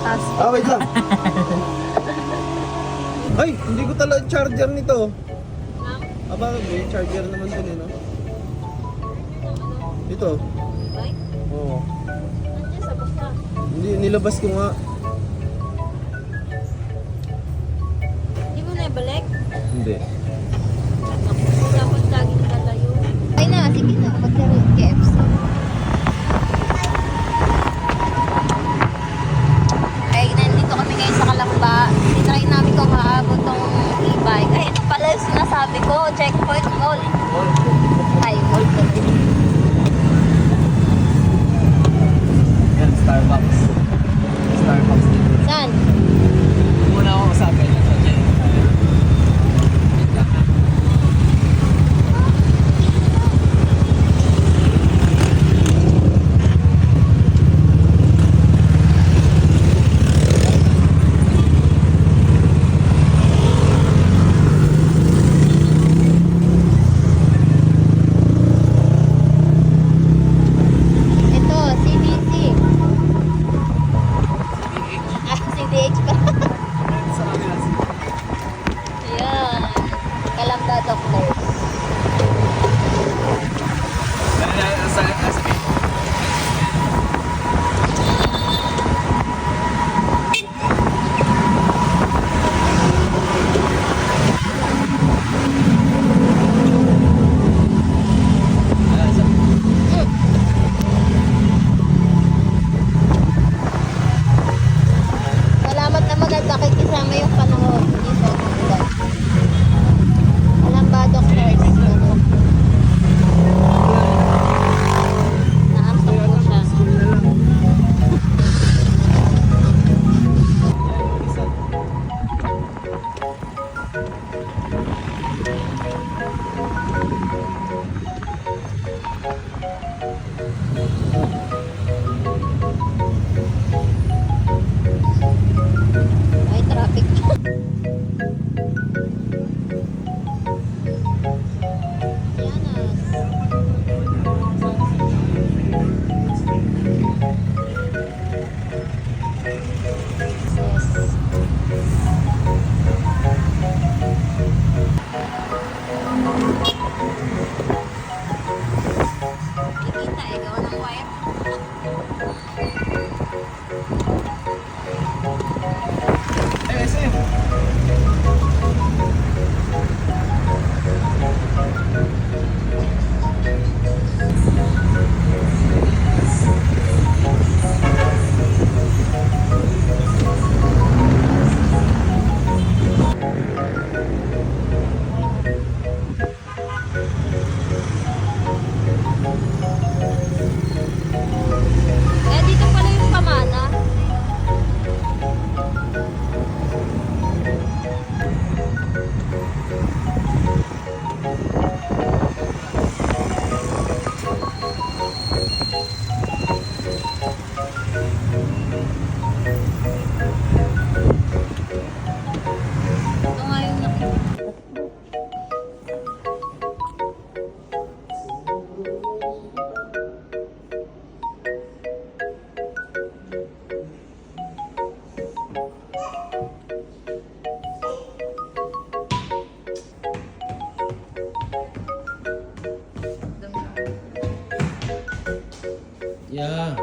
Wait lang. Ay, hindi ko talaga charger nito. Aba, may charger naman dun no? Ito. Oo. Nandiyan sa basta. Hindi, nilabas ko nga. Hindi mo na ibalik? Hindi. Dapat laging lalayo. Ay na, sige na. Magkaroon KFC. Ay, nandito kami ngayon sa Kalamba. Titry namin kung maabot tong e-bike. Ay, ito pala yung sinasabi ko. Checkpoint Mall. Ay, mall ko. Yan, Starbucks. Starbucks dito. Saan? Muna ako sa akin. Ito, CDC. CDH pa. Ayan. Kalamba Doctors. Salamat naman at nakikisama yung panahon dito. Kalamba Doctors. Naamtok ko siya. Ay, traffic. Kikita eh, gawa ng wire. Eh, dito pala yung pamana. Ito nga yung Yeah.